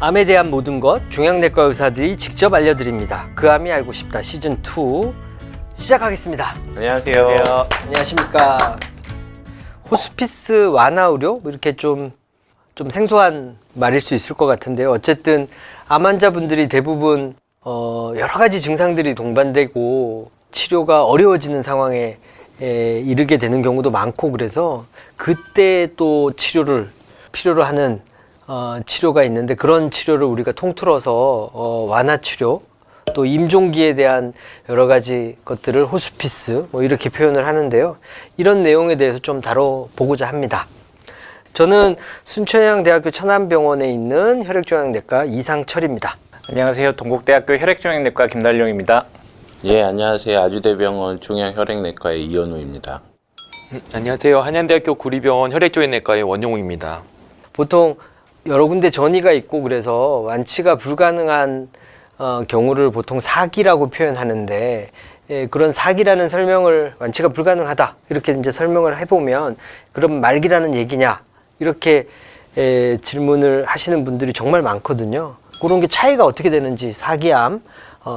암에 대한 모든 것 종양내과 의사들이 직접 알려드립니다. 그 암이 알고 싶다 시즌2 시작하겠습니다. 안녕하세요. 안녕하십니까. 호스피스 완화 의료? 이렇게 좀 생소한 말일 수 있을 것 같은데요. 어쨌든 암 환자분들이 대부분 여러 가지 증상들이 동반되고 치료가 어려워지는 상황에 이르게 되는 경우도 많고, 그래서 그때 또 치료를 필요로 하는 치료가 있는데, 그런 치료를 우리가 통틀어서 완화 치료, 또 임종기에 대한 여러 가지 것들을 호스피스 이렇게 표현을 하는데요. 이런 내용에 대해서 좀 다뤄보고자 합니다. 저는 순천향대학교 천안병원에 있는 혈액종양내과 이상철입니다. 안녕하세요. 동국대학교 혈액종양내과 김달룡입니다. 예, 안녕하세요. 아주대병원 종양혈액내과의 이현우입니다. 안녕하세요. 한양대학교 구리병원 혈액종양내과의 원용우입니다. 보통 여러 군데 전이가 있고 그래서 완치가 불가능한 경우를 보통 사기라고 표현하는데, 그런 사기라는 설명을, 완치가 불가능하다 이렇게 이제 설명을 해보면 그럼 말기라는 얘기냐 이렇게 질문을 하시는 분들이 정말 많거든요. 그런 게 차이가 어떻게 되는지, 사기암,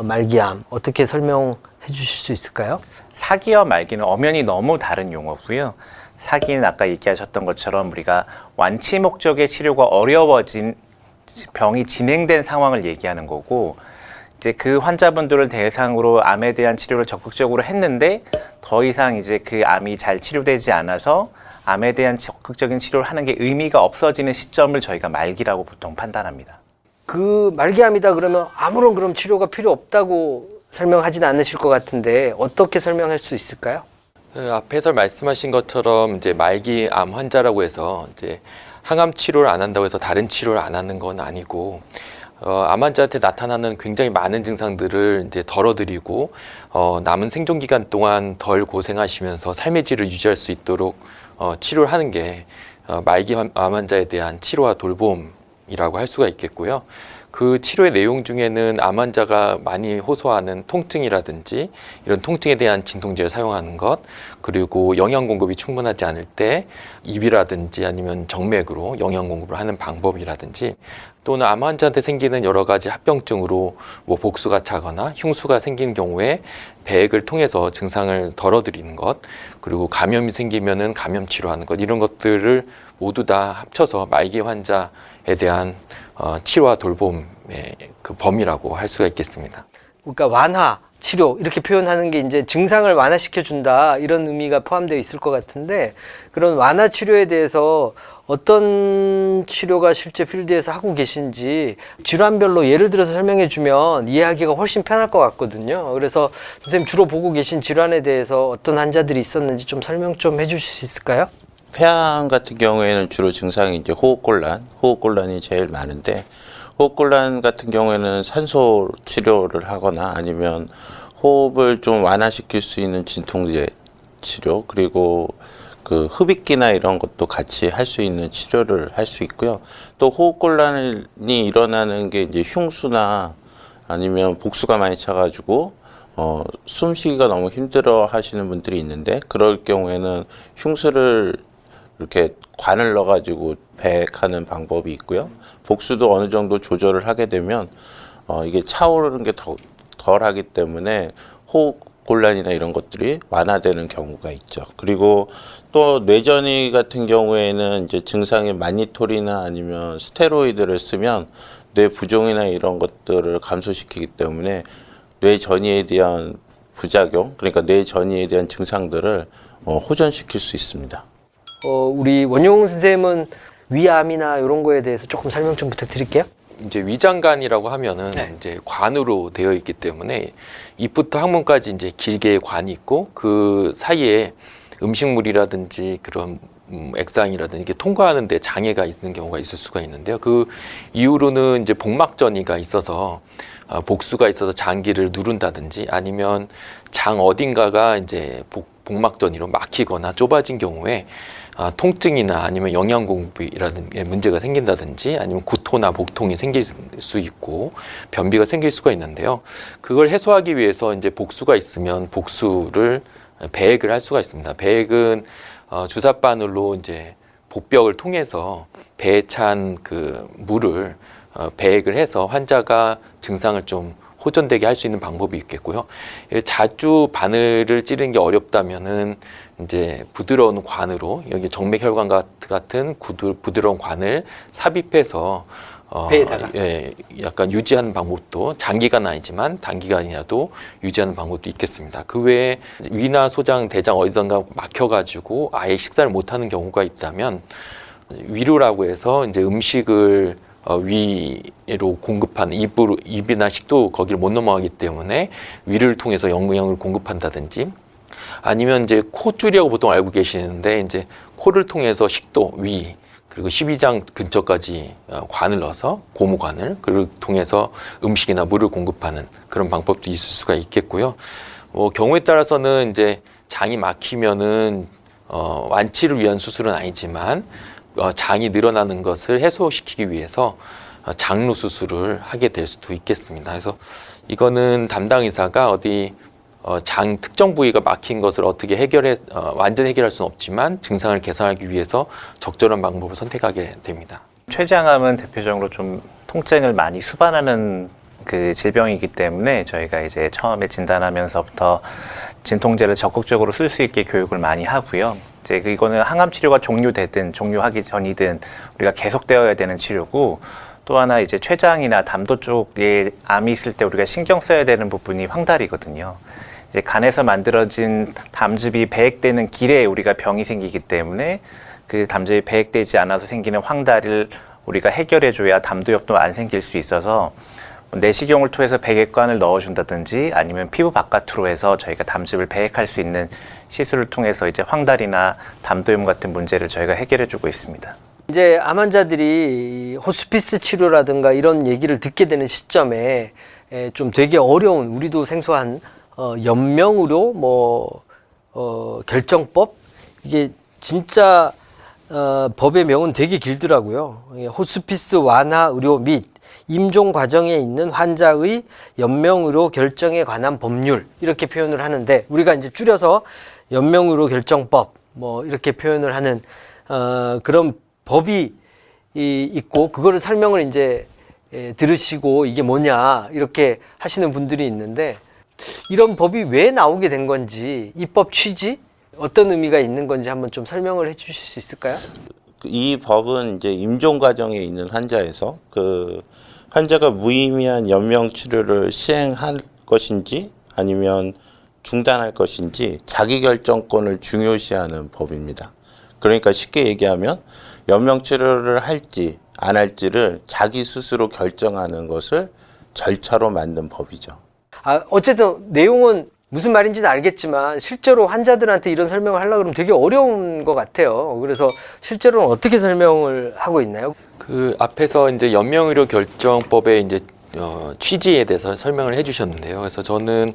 말기암 어떻게 설명해 주실 수 있을까요? 사기와 말기는 엄연히 너무 다른 용어고요. 사기는 아까 얘기하셨던 것처럼 우리가 완치 목적의 치료가 어려워진 병이 진행된 상황을 얘기하는 거고, 이제 그 환자분들을 대상으로 암에 대한 치료를 적극적으로 했는데 더 이상 이제 그 암이 잘 치료되지 않아서 암에 대한 적극적인 치료를 하는 게 의미가 없어지는 시점을 저희가 말기라고 보통 판단합니다. 그 말기암이다 그러면 아무런 그럼 치료가 필요 없다고 설명하지는 않으실 것 같은데, 어떻게 설명할 수 있을까요? 앞에서 말씀하신 것처럼 이제 말기암 환자라고 해서 이제 항암 치료를 안 한다고 해서 다른 치료를 안 하는 건 아니고, 암 환자한테 나타나는 굉장히 많은 증상들을 이제 덜어드리고 남은 생존 기간 동안 덜 고생하시면서 삶의 질을 유지할 수 있도록 치료를 하는 게 말기암 환자에 대한 치료와 돌봄이라고 할 수가 있겠고요. 그 치료의 내용 중에는 암 환자가 많이 호소하는 통증이라든지 이런 통증에 대한 진통제를 사용하는 것, 그리고 영양 공급이 충분하지 않을 때 입이라든지 아니면 정맥으로 영양 공급을 하는 방법이라든지, 또는 암 환자한테 생기는 여러 가지 합병증으로 복수가 차거나 흉수가 생기는 경우에 배액을 통해서 증상을 덜어드리는 것, 그리고 감염이 생기면은 감염 치료하는 것, 이런 것들을 모두 다 합쳐서 말기 환자에 대한 치료와 돌봄의 그 범위라고 할 수가 있겠습니다. 그러니까 완화, 치료 이렇게 표현하는 게 이제 증상을 완화시켜 준다 이런 의미가 포함되어 있을 것 같은데, 그런 완화 치료에 대해서 어떤 치료가 실제 필드에서 하고 계신지 질환별로 예를 들어서 설명해 주면 이해하기가 훨씬 편할 것 같거든요. 그래서 선생님 주로 보고 계신 질환에 대해서 어떤 환자들이 있었는지 좀 설명 좀 해 주실 수 있을까요? 폐암 같은 경우에는 주로 증상이 이제 호흡곤란이 제일 많은데, 호흡곤란 같은 경우에는 산소 치료를 하거나 아니면 호흡을 좀 완화시킬 수 있는 진통제 치료, 그리고 그 흡입기나 이런 것도 같이 할 수 있는 치료를 할 수 있고요. 또 호흡곤란이 일어나는 게 이제 흉수나 아니면 복수가 많이 차가지고 숨쉬기가 너무 힘들어 하시는 분들이 있는데, 그럴 경우에는 흉수를 이렇게 관을 넣어가지고 배액하는 방법이 있고요. 복수도 어느 정도 조절을 하게 되면 이게 차오르는 게 덜 하기 때문에 호흡곤란이나 이런 것들이 완화되는 경우가 있죠. 그리고 또 뇌전이 같은 경우에는 이제 증상이 마니토리나 아니면 스테로이드를 쓰면 뇌 부종이나 이런 것들을 감소시키기 때문에 뇌전이에 대한 부작용, 그러니까 뇌전이에 대한 증상들을 호전시킬 수 있습니다. 우리 원용 선생님은 위암이나 이런 거에 대해서 조금 설명 좀 부탁드릴게요. 이제 위장관이라고 하면은 이제 관으로 되어 있기 때문에 입부터 항문까지 이제 길게 관이 있고, 그 사이에 음식물이라든지 그런 액상이라든지 이게 통과하는 데 장애가 있는 경우가 있을 수가 있는데요. 그 이후로는 이제 복막전이가 있어서 복수가 있어서 장기를 누른다든지, 아니면 장 어딘가가 이제 복막전이로 막히거나 좁아진 경우에 통증이나 아니면 영양 공급이라든지 문제가 생긴다든지, 아니면 구토나 복통이 생길 수 있고 변비가 생길 수가 있는데요. 그걸 해소하기 위해서 이제 복수가 있으면 복수를 배액을 할 수가 있습니다. 배액은 주사바늘로 이제 복벽을 통해서 배에 찬 그 물을 배액을 해서 환자가 증상을 좀 호전되게 할 수 있는 방법이 있겠고요. 자주 바늘을 찌르는 게 어렵다면은 이제 부드러운 관으로 여기 정맥혈관 같은 부드러운 관을 삽입해서 배에다가. 예, 약간 유지하는 방법도 장기간 아니지만 단기간이라도 유지하는 방법도 있겠습니다. 그 외에 위나 소장, 대장 어디던가 막혀가지고 아예 식사를 못하는 경우가 있다면 위로라고 해서 이제 음식을 위로 공급하는 입이나 식도 거기를 못 넘어가기 때문에 위를 통해서 영양을 공급한다든지 아니면 이제 코줄이라고 보통 알고 계시는데 이제 코를 통해서 식도, 위 그리고 십이장 근처까지 관을 넣어서 고무관을 그를 통해서 음식이나 물을 공급하는 그런 방법도 있을 수가 있겠고요. 경우에 따라서는 이제 장이 막히면은 완치를 위한 수술은 아니지만 장이 늘어나는 것을 해소시키기 위해서 장루 수술을 하게 될 수도 있겠습니다. 그래서 이거는 담당 의사가 어디 장 특정 부위가 막힌 것을 어떻게 완전히 해결할 수는 없지만 증상을 개선하기 위해서 적절한 방법을 선택하게 됩니다. 췌장암은 대표적으로 좀 통증을 많이 수반하는 그 질병이기 때문에 저희가 이제 처음에 진단하면서부터 진통제를 적극적으로 쓸 수 있게 교육을 많이 하고요. 이제 이거는 항암 치료가 종료되든 종료하기 전이든 우리가 계속되어야 되는 치료고, 또 하나 이제 췌장이나 담도 쪽에 암이 있을 때 우리가 신경 써야 되는 부분이 황달이거든요. 이제 간에서 만들어진 담즙이 배액되는 길에 우리가 병이 생기기 때문에 그 담즙이 배액되지 않아서 생기는 황달을 우리가 해결해줘야 담도염도 안 생길 수 있어서 내시경을 통해서 배액관을 넣어준다든지 아니면 피부 바깥으로 해서 저희가 담즙을 배액할 수 있는 시술을 통해서 이제 황달이나 담도염 같은 문제를 저희가 해결해주고 있습니다. 이제 암 환자들이 호스피스 치료라든가 이런 얘기를 듣게 되는 시점에 좀 되게 어려운, 우리도 생소한 연명의료 결정법, 이게 진짜 법의 명은 되게 길더라고요. 호스피스 완화 의료 및 임종 과정에 있는 환자의 연명의료 결정에 관한 법률, 이렇게 표현을 하는데 우리가 이제 줄여서 연명의료 결정법 이렇게 표현을 하는 그런 법이 있고, 그거를 설명을 이제 들으시고 이게 뭐냐 이렇게 하시는 분들이 있는데, 이런 법이 왜 나오게 된 건지, 입법 취지, 어떤 의미가 있는 건지 한번 좀 설명을 해 주실 수 있을까요? 이 법은 이제 임종 과정에 있는 환자에서 그 환자가 무의미한 연명 치료를 시행할 것인지 아니면 중단할 것인지 자기 결정권을 중요시하는 법입니다. 그러니까 쉽게 얘기하면 연명 치료를 할지 안 할지를 자기 스스로 결정하는 것을 절차로 만든 법이죠. 어쨌든 내용은 무슨 말인지는 알겠지만 실제로 환자들한테 이런 설명을 하려고 그러면 되게 어려운 것 같아요. 그래서 실제로는 어떻게 설명을 하고 있나요? 그 앞에서 이제 연명의료 결정법의 이제 취지에 대해서 설명을 해주셨는데요. 그래서 저는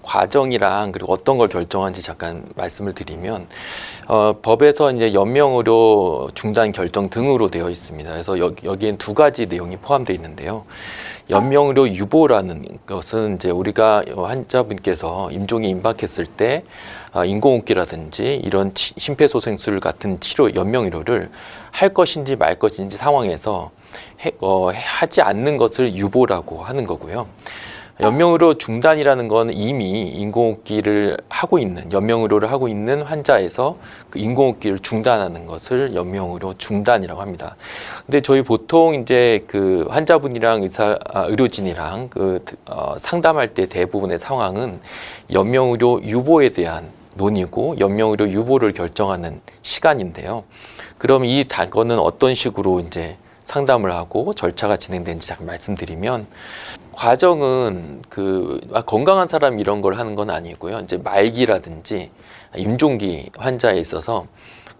과정이랑 그리고 어떤 걸 결정한지 잠깐 말씀을 드리면, 법에서 이제 연명의료 중단 결정 등으로 되어 있습니다. 그래서 여기엔 두 가지 내용이 포함되어 있는데요. 연명의료 유보라는 것은 이제 우리가 환자분께서 임종이 임박했을 때 인공호흡기라든지 이런 심폐소생술 같은 치료, 연명의료를 할 것인지 말 것인지 상황에서 하지 않는 것을 유보라고 하는 거고요. 연명의료 중단이라는 건 이미 인공호흡기를 하고 있는, 연명의료를 하고 있는 환자에서 그 인공호흡기를 중단하는 것을 연명의료 중단이라고 합니다. 근데 저희 보통 이제 그 환자분이랑 의료진이랑 상담할 때 대부분의 상황은 연명의료 유보에 대한 논의고 연명의료 유보를 결정하는 시간인데요. 그럼 이 단거는 어떤 식으로 이제 상담을 하고 절차가 진행되는지 잠깐 말씀드리면, 과정은 건강한 사람 이런 걸 하는 건 아니고요. 이제 말기라든지 임종기 환자에 있어서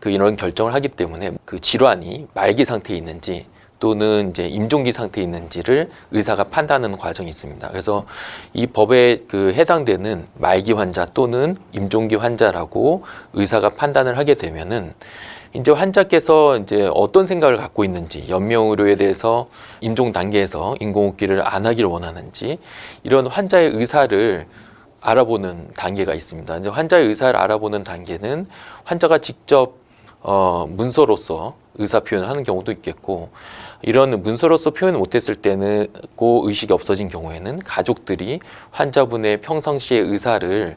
이런 결정을 하기 때문에 그 질환이 말기 상태에 있는지 또는 이제 임종기 상태에 있는지를 의사가 판단하는 과정이 있습니다. 그래서 이 법에 해당되는 말기 환자 또는 임종기 환자라고 의사가 판단을 하게 되면은 이제 환자께서 이제 어떤 생각을 갖고 있는지, 연명의료에 대해서 임종 단계에서 인공호흡기를 안 하기를 원하는지, 이런 환자의 의사를 알아보는 단계가 있습니다. 이제 환자의 의사를 알아보는 단계는 환자가 직접 문서로서 의사 표현을 하는 경우도 있겠고, 이런 문서로서 표현을 못했을 때는 고 의식이 없어진 경우에는 가족들이 환자분의 평상시의 의사를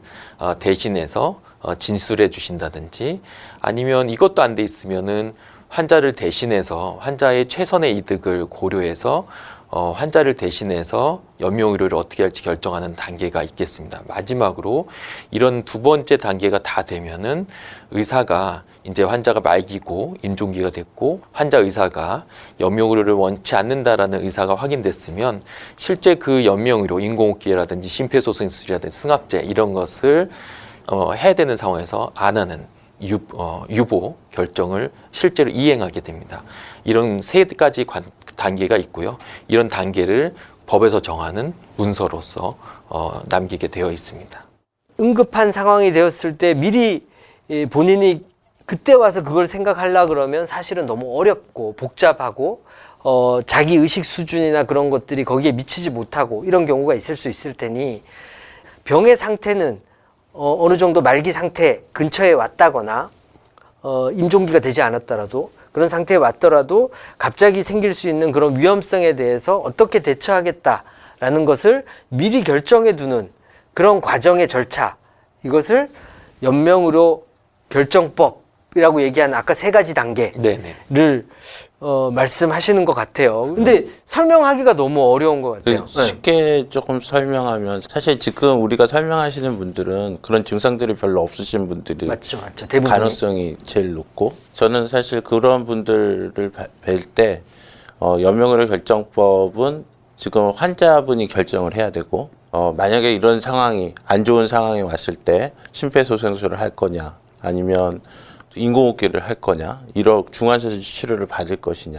대신해서 진술해 주신다든지, 아니면 이것도 안 돼 있으면은 환자를 대신해서 환자의 최선의 이득을 고려해서 환자를 대신해서 연명의료를 어떻게 할지 결정하는 단계가 있겠습니다. 마지막으로 이런 두 번째 단계가 다 되면은 의사가 이제 환자가 말기고 임종기가 됐고 환자 의사가 연명의료를 원치 않는다라는 의사가 확인됐으면 실제 그 연명의료, 인공호흡기라든지 심폐소생술이라든지 승합제 이런 것을 해야 되는 상황에서 안 하는 유보 결정을 실제로 이행하게 됩니다. 이런 세 가지 단계가 있고요. 이런 단계를 법에서 정하는 문서로서 남기게 되어 있습니다. 응급한 상황이 되었을 때 미리 본인이 그때 와서 그걸 생각하려 그러면 사실은 너무 어렵고 복잡하고 자기 의식 수준이나 그런 것들이 거기에 미치지 못하고 이런 경우가 있을 수 있을 테니 병의 상태는 어느 정도 말기 상태 근처에 왔다거나 임종기가 되지 않았더라도 그런 상태에 왔더라도 갑자기 생길 수 있는 그런 위험성에 대해서 어떻게 대처하겠다라는 것을 미리 결정해 두는 그런 과정의 절차, 이것을 연명의료 결정법이라고 얘기한 아까 세 가지 단계를 말씀하시는 것 같아요. 근데 설명하기가 너무 어려운 것 같아요. 쉽게 조금 설명하면 사실 지금 우리가 설명하시는 분들은 그런 증상들이 별로 없으신 분들이 맞죠. 대부분 가능성이 제일 높고, 저는 사실 그런 분들을 뵐 때 연명의료 결정법은 지금 환자분이 결정을 해야 되고, 만약에 이런 상황이 안 좋은 상황이 왔을 때 심폐소생술을 할 거냐 아니면 인공호흡기를 할 거냐, 중환자실 치료를 받을 것이냐,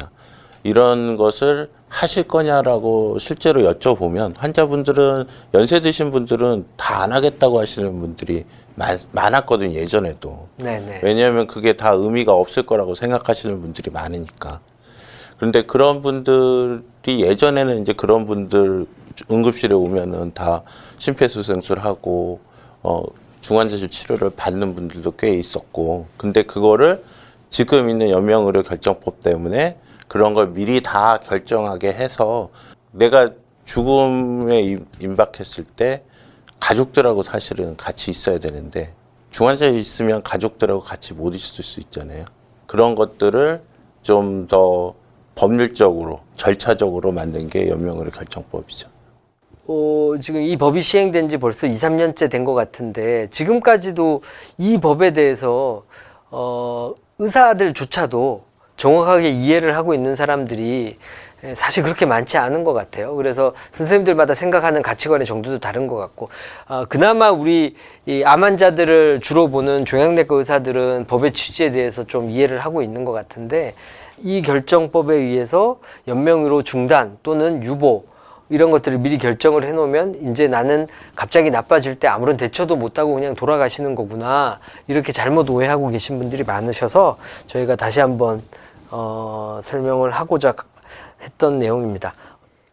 이런 것을 하실 거냐라고 실제로 여쭤보면 환자분들은, 연세 드신 분들은 다 안 하겠다고 하시는 분들이 많았거든요, 예전에도. 네네. 왜냐하면 그게 다 의미가 없을 거라고 생각하시는 분들이 많으니까. 그런데 그런 분들이 예전에는 이제 그런 분들 응급실에 오면은 다 심폐소생술하고 중환자실 치료를 받는 분들도 꽤 있었고, 근데 그거를 지금 있는 연명의료 결정법 때문에 그런 걸 미리 다 결정하게 해서 내가 죽음에 임박했을 때 가족들하고 사실은 같이 있어야 되는데, 중환자에 있으면 가족들하고 같이 못 있을 수 있잖아요. 그런 것들을 좀 더 법률적으로 절차적으로 만든 게 연명의료 결정법이죠. 지금 이 법이 시행된 지 벌써 2, 3년째 된 것 같은데 지금까지도 이 법에 대해서 의사들조차도 정확하게 이해를 하고 있는 사람들이 사실 그렇게 많지 않은 것 같아요. 그래서 선생님들마다 생각하는 가치관의 정도도 다른 것 같고, 그나마 우리 이 암 환자들을 주로 보는 종양내과 의사들은 법의 취지에 대해서 좀 이해를 하고 있는 것 같은데, 이 결정법에 의해서 연명의료 중단 또는 유보 이런 것들을 미리 결정을 해놓으면 이제 나는 갑자기 나빠질 때 아무런 대처도 못하고 그냥 돌아가시는 거구나, 이렇게 잘못 오해하고 계신 분들이 많으셔서 저희가 다시 한번 설명을 하고자 했던 내용입니다.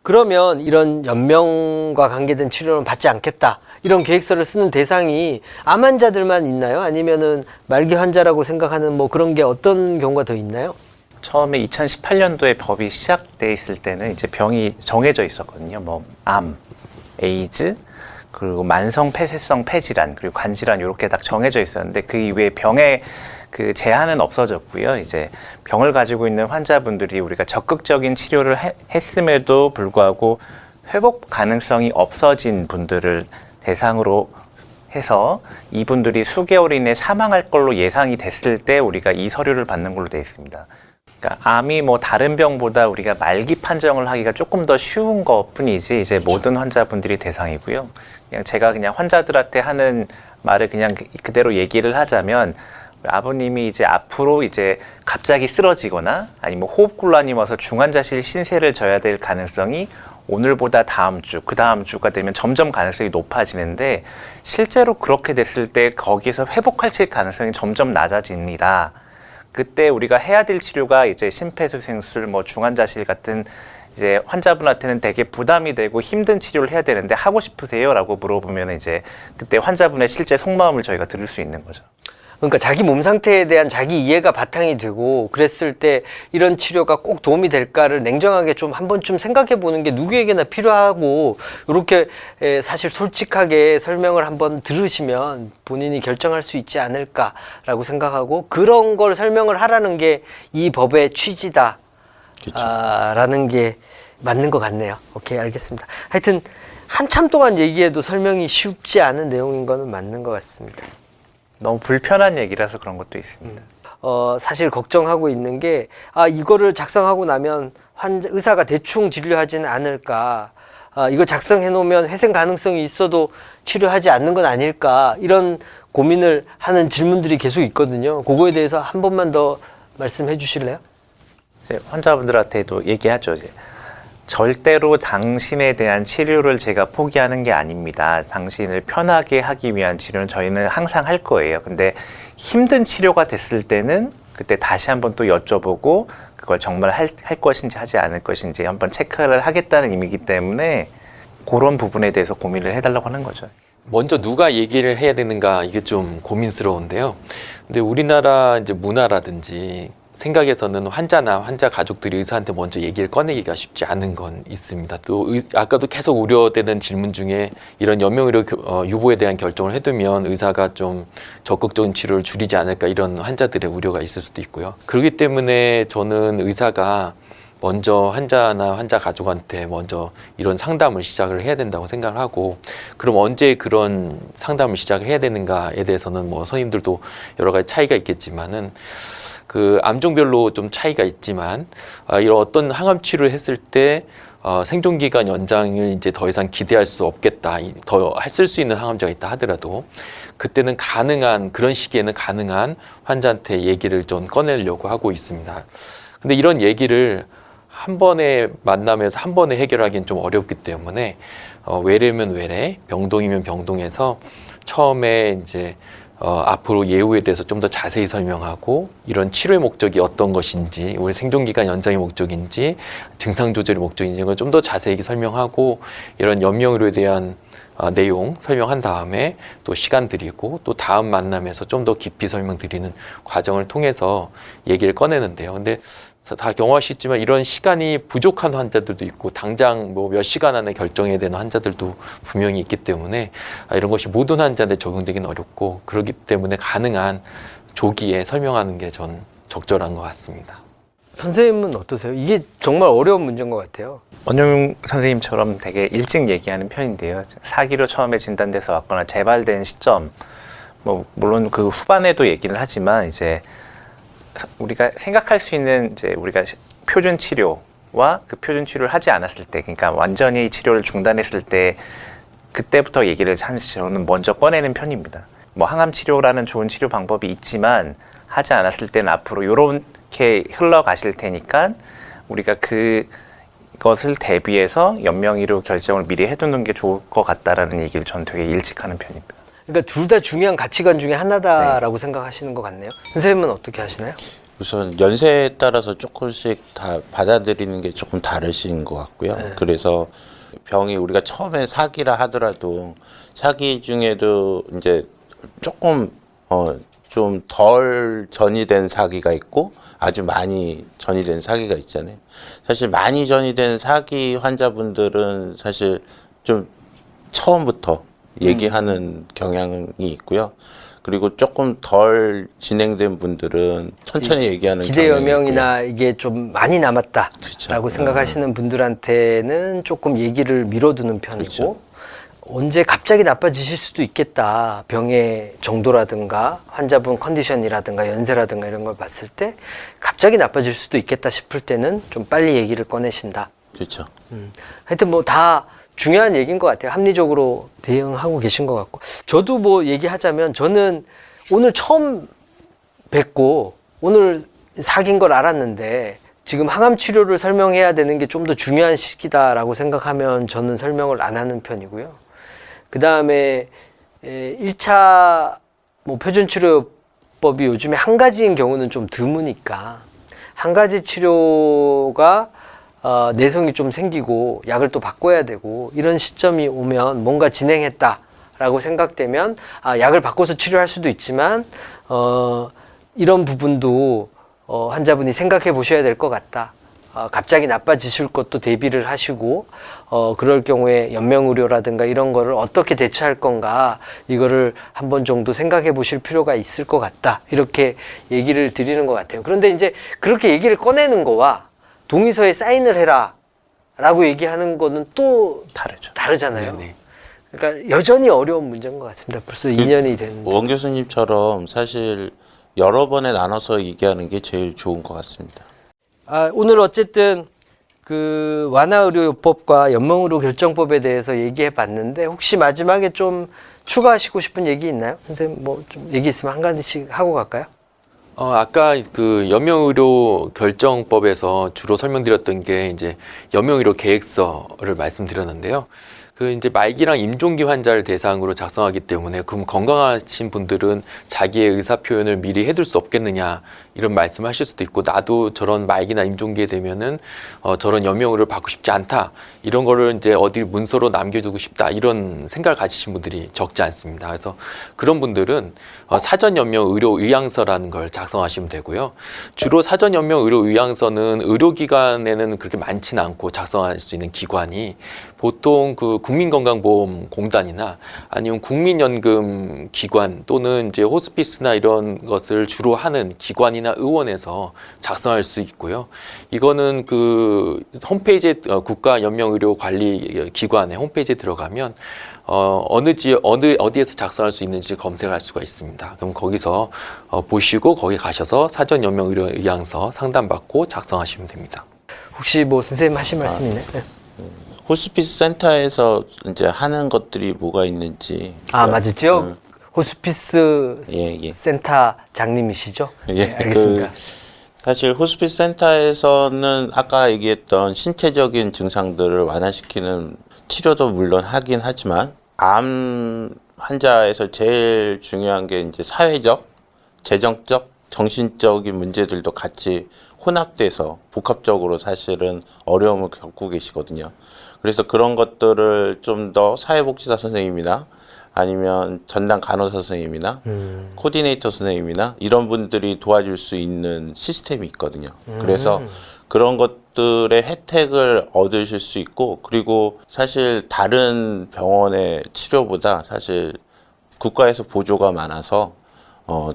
그러면 이런 연명과 관계된 치료는 받지 않겠다, 이런 계획서를 쓰는 대상이 암 환자들만 있나요? 아니면은 말기 환자라고 생각하는 뭐 그런 게 어떤 경우가 더 있나요? 처음에 2018년도에 법이 시작돼 있을 때는 이제 병이 정해져 있었거든요. 뭐 암, 에이즈, 그리고 만성 폐쇄성 폐질환, 그리고 관질환, 이렇게 딱 정해져 있었는데 그 이외에 병의 그 제한은 없어졌고요. 이제 병을 가지고 있는 환자분들이 우리가 적극적인 치료를 했음에도 불구하고 회복 가능성이 없어진 분들을 대상으로 해서 이분들이 수개월 이내 사망할 걸로 예상이 됐을 때 우리가 이 서류를 받는 걸로 되어 있습니다. 그러니까 암이 뭐 다른 병보다 우리가 말기 판정을 하기가 조금 더 쉬운 것 뿐이지 이제 모든 환자분들이 대상이고요. 그냥 제가 그냥 환자들한테 하는 말을 그냥 그대로 얘기를 하자면, 아버님이 이제 앞으로 이제 갑자기 쓰러지거나 아니면 호흡곤란이 와서 중환자실 신세를 져야 될 가능성이 오늘보다 다음 주, 그 다음 주가 되면 점점 가능성이 높아지는데, 실제로 그렇게 됐을 때 거기에서 회복할 가능성이 점점 낮아집니다. 그때 우리가 해야 될 치료가 이제 심폐소생술, 뭐 중환자실 같은 이제 환자분한테는 되게 부담이 되고 힘든 치료를 해야 되는데 하고 싶으세요? 라고 물어보면 이제 그때 환자분의 실제 속마음을 저희가 들을 수 있는 거죠. 그러니까 자기 몸 상태에 대한 자기 이해가 바탕이 되고 그랬을 때 이런 치료가 꼭 도움이 될까를 냉정하게 좀 한 번쯤 생각해 보는 게 누구에게나 필요하고, 이렇게 사실 솔직하게 설명을 한번 들으시면 본인이 결정할 수 있지 않을까라고 생각하고, 그런 걸 설명을 하라는 게 이 법의 취지다. 그렇죠. 라는 게 맞는 것 같네요. 오케이, 알겠습니다. 하여튼 한참 동안 얘기해도 설명이 쉽지 않은 내용인 거는 맞는 것 같습니다. 너무 불편한 얘기라서 그런 것도 있습니다. 사실 걱정하고 있는 게, 이거를 작성하고 나면 의사가 대충 진료하지는 않을까, 이거 작성해 놓으면 회생 가능성이 있어도 치료하지 않는 건 아닐까, 이런 고민을 하는 질문들이 계속 있거든요. 그거에 대해서 한 번만 더 말씀해 주실래요? 이제 환자분들한테도 얘기하죠. 이제 절대로 당신에 대한 치료를 제가 포기하는 게 아닙니다. 당신을 편하게 하기 위한 치료는 저희는 항상 할 거예요. 근데 힘든 치료가 됐을 때는 그때 다시 한번 또 여쭤보고 그걸 정말 할 것인지 하지 않을 것인지 한번 체크를 하겠다는 의미이기 때문에 그런 부분에 대해서 고민을 해달라고 하는 거죠. 먼저 누가 얘기를 해야 되는가, 이게 좀 고민스러운데요. 근데 우리나라 이제 문화라든지 생각에서는 환자나 환자 가족들이 의사한테 먼저 얘기를 꺼내기가 쉽지 않은 건 있습니다. 또 아까도 계속 우려되는 질문 중에 이런 연명의료 유보에 대한 결정을 해두면 의사가 좀 적극적인 치료를 줄이지 않을까, 이런 환자들의 우려가 있을 수도 있고요. 그렇기 때문에 저는 의사가 먼저 환자나 환자 가족한테 먼저 이런 상담을 시작을 해야 된다고 생각을 하고, 그럼 언제 그런 상담을 시작을 해야 되는가에 대해서는 뭐 선생님들도 여러 가지 차이가 있겠지만은, 그 암종별로 좀 차이가 있지만, 이런 어떤 항암 치료를 했을 때 생존 기간 연장을 이제 더 이상 기대할 수 없겠다, 더 쓸 수 있는 항암제가 있다 하더라도 그때는 가능한, 그런 시기에는 가능한 환자한테 얘기를 좀 꺼내려고 하고 있습니다. 근데 이런 얘기를 한 번에 만남에서 한 번에 해결하기는 좀 어렵기 때문에 외래면 외래, 병동이면 병동에서 처음에 이제 앞으로 예후에 대해서 좀 더 자세히 설명하고, 이런 치료의 목적이 어떤 것인지, 우리 생존기간 연장의 목적인지, 증상 조절의 목적인지, 이걸 좀 더 자세히 설명하고, 이런 연명의료에 대한 내용 설명한 다음에 또 시간 드리고, 또 다음 만남에서 좀 더 깊이 설명드리는 과정을 통해서 얘기를 꺼내는데요. 근데 다 경험하시겠지만 이런 시간이 부족한 환자들도 있고, 당장 뭐 몇 시간 안에 결정해야 되는 환자들도 분명히 있기 때문에 이런 것이 모든 환자한테 적용되기는 어렵고, 그렇기 때문에 가능한 조기에 설명하는 게 전 적절한 것 같습니다. 선생님은 어떠세요? 이게 정말 어려운 문제인 것 같아요. 원효민 선생님처럼 되게 일찍 얘기하는 편인데요. 사기로 처음에 진단돼서 왔거나 재발된 시점, 뭐 물론 그 후반에도 얘기를 하지만, 이제 우리가 생각할 수 있는, 이제 우리가 표준 치료와 그 표준 치료를 하지 않았을 때, 그러니까 완전히 치료를 중단했을 때, 그때부터 얘기를 저는 먼저 꺼내는 편입니다. 뭐 항암 치료라는 좋은 치료 방법이 있지만 하지 않았을 때는 앞으로 이렇게 흘러가실 테니까 우리가 그것을 대비해서 연명의료 결정을 미리 해두는 게 좋을 것 같다라는 얘기를 전 되게 일찍 하는 편입니다. 그러니까 둘 다 중요한 가치관 중에 하나다라고 생각하시는 것 같네요. 선생님은 어떻게 하시나요? 우선 연세에 따라서 조금씩 다 받아들이는 게 조금 다르신 것 같고요. 네. 그래서 병이 우리가 처음에 사기라 하더라도 사기 중에도 이제 조금 좀 덜 전이된 사기가 있고 아주 많이 전이된 사기가 있잖아요. 사실 많이 전이된 사기 환자분들은 사실 좀 처음부터 얘기하는 경향이 있고요. 그리고 조금 덜 진행된 분들은 천천히 얘기하는 기대 경향이 여명이나 있고요. 이게 좀 많이 남았다라고 그렇죠. 생각하시는 분들한테는 조금 얘기를 미뤄두는 편이고, 그렇죠. 언제 갑자기 나빠지실 수도 있겠다, 병의 정도라든가 환자분 컨디션이라든가 연세라든가 이런 걸 봤을 때 갑자기 나빠질 수도 있겠다 싶을 때는 좀 빨리 얘기를 꺼내신다. 그렇죠. 하여튼 뭐 다 중요한 얘기인 것 같아요. 합리적으로 대응하고 계신 것 같고, 저도 뭐 얘기하자면 저는 오늘 처음 뵙고 오늘 사귄 걸 알았는데, 지금 항암 치료를 설명해야 되는 게 좀 더 중요한 시기다라고 생각하면 저는 설명을 안 하는 편이고요. 그 다음에 1차 뭐 표준치료법이 요즘에 한 가지인 경우는 좀 드무니까, 한 가지 치료가 내성이 좀 생기고 약을 또 바꿔야 되고 이런 시점이 오면 뭔가 진행했다 라고 생각되면 약을 바꿔서 치료할 수도 있지만 이런 부분도 환자분이 생각해 보셔야 될 것 같다. 갑자기 나빠지실 것도 대비를 하시고 그럴 경우에 연명의료라든가 이런 거를 어떻게 대처할 건가 이거를 한번 정도 생각해 보실 필요가 있을 것 같다. 이렇게 얘기를 드리는 것 같아요. 그런데 이제 그렇게 얘기를 꺼내는 거와 동의서에 사인을 해라 라고 얘기하는 거는 또 다르잖아요. 네네. 그러니까 여전히 어려운 문제인 것 같습니다. 벌써 2년이 됐는데. 원 교수님처럼 사실 여러 번에 나눠서 얘기하는 게 제일 좋은 것 같습니다. 오늘 어쨌든 그 완화의료요법과 연명의료 결정법에 대해서 얘기해 봤는데 혹시 마지막에 좀 추가하시고 싶은 얘기 있나요? 선생님 뭐 좀 얘기 있으면 한 가지씩 하고 갈까요? 아까 그 연명의료 결정법에서 주로 설명드렸던 게 이제 연명의료 계획서를 말씀드렸는데요. 그 이제 말기랑 임종기 환자를 대상으로 작성하기 때문에 그럼 건강하신 분들은 자기의 의사 표현을 미리 해둘 수 없겠느냐 이런 말씀하실 수도 있고 나도 저런 말기나 임종기에 되면은 저런 연명의료를 받고 싶지 않다 이런 거를 이제 어디 문서로 남겨두고 싶다 이런 생각을 가지신 분들이 적지 않습니다. 그래서 그런 분들은 사전 연명 의료 의향서라는 걸 작성하시면 되고요. 주로 사전 연명 의료 의향서는 의료기관에는 그렇게 많지는 않고 작성할 수 있는 기관이 보통 그 국민건강보험공단이나 아니면 국민연금 기관 또는 이제 호스피스나 이런 것을 주로 하는 기관이나 의원에서 작성할 수 있고요. 이거는 그 홈페이지에 국가연명의료관리기관의 홈페이지에 들어가면 어디에서 작성할 수 있는지 검색할 수가 있습니다. 그럼 거기서 보시고 거기 가셔서 사전 연명의료 의향서 상담받고 작성하시면 됩니다. 혹시 뭐 선생님 하신 말씀 있나요? 네. 호스피스 센터에서 이제 하는 것들이 뭐가 있는지. 맞아. 지역 호스피스 예. 센터장님이시죠? 예, 네, 알겠습니다. 사실 호스피스 센터에서는 아까 얘기했던 신체적인 증상들을 완화시키는 치료도 물론 하긴 하지만 암 환자에서 제일 중요한 게 이제 사회적, 재정적, 정신적인 문제들도 같이 혼합돼서 복합적으로 사실은 어려움을 겪고 계시거든요. 그래서 그런 것들을 좀 더 사회복지사 선생님이나 아니면 전담 간호사 선생님이나 코디네이터 선생님이나 이런 분들이 도와줄 수 있는 시스템이 있거든요. 그래서 그런 것들의 혜택을 얻으실 수 있고 그리고 사실 다른 병원의 치료보다 사실 국가에서 보조가 많아서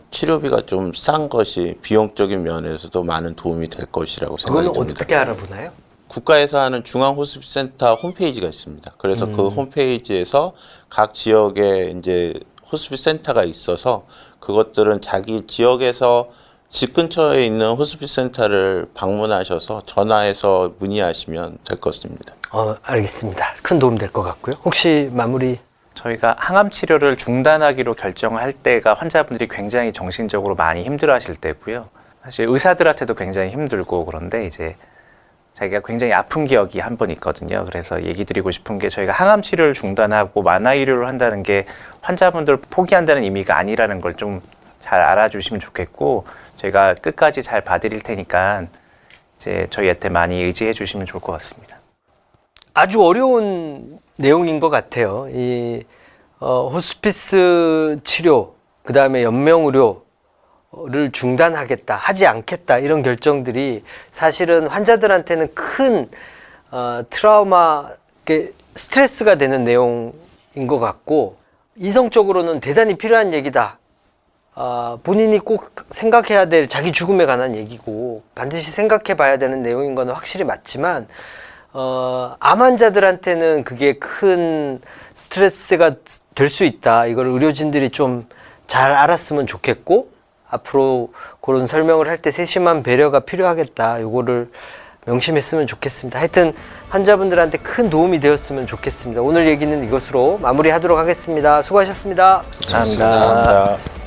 치료비가 좀 싼 것이 비용적인 면에서도 많은 도움이 될 것이라고 생각이 그거는 듭니다. 어떻게 알아보나요? 국가에서 하는 중앙호스피스센터 홈페이지가 있습니다. 그래서 그 홈페이지에서 각 지역에 이제 호스피스 센터가 있어서 그것들은 자기 지역에서 집 근처에 있는 호스피스 센터를 방문하셔서 전화해서 문의하시면 될 것 같습니다. 알겠습니다. 큰 도움 될 것 같고요. 혹시 마무리? 저희가 항암 치료를 중단하기로 결정할 때가 환자분들이 굉장히 정신적으로 많이 힘들어하실 때고요. 사실 의사들한테도 굉장히 힘들고 그런데 이제 자기가 굉장히 아픈 기억이 한 번 있거든요. 그래서 얘기 드리고 싶은 게 저희가 항암 치료를 중단하고 만화 의료를 한다는 게 환자분들 포기한다는 의미가 아니라는 걸 좀 잘 알아주시면 좋겠고 저희가 끝까지 잘 봐드릴 테니까 이제 저희한테 많이 의지해 주시면 좋을 것 같습니다. 아주 어려운 내용인 것 같아요. 이 호스피스 치료, 그 다음에 연명의료를 중단하겠다, 하지 않겠다 이런 결정들이 사실은 환자들한테는 큰 트라우마, 스트레스가 되는 내용인 것 같고 이성적으로는 대단히 필요한 얘기다. 본인이 꼭 생각해야 될 자기 죽음에 관한 얘기고 반드시 생각해 봐야 되는 내용인 건 확실히 맞지만 암 환자들한테는 그게 큰 스트레스가 될 수 있다. 이걸 의료진들이 좀 잘 알았으면 좋겠고 앞으로 그런 설명을 할 때 세심한 배려가 필요하겠다. 요거를 명심했으면 좋겠습니다. 하여튼 환자분들한테 큰 도움이 되었으면 좋겠습니다. 오늘 얘기는 이것으로 마무리하도록 하겠습니다. 수고하셨습니다. 감사합니다. 감사합니다.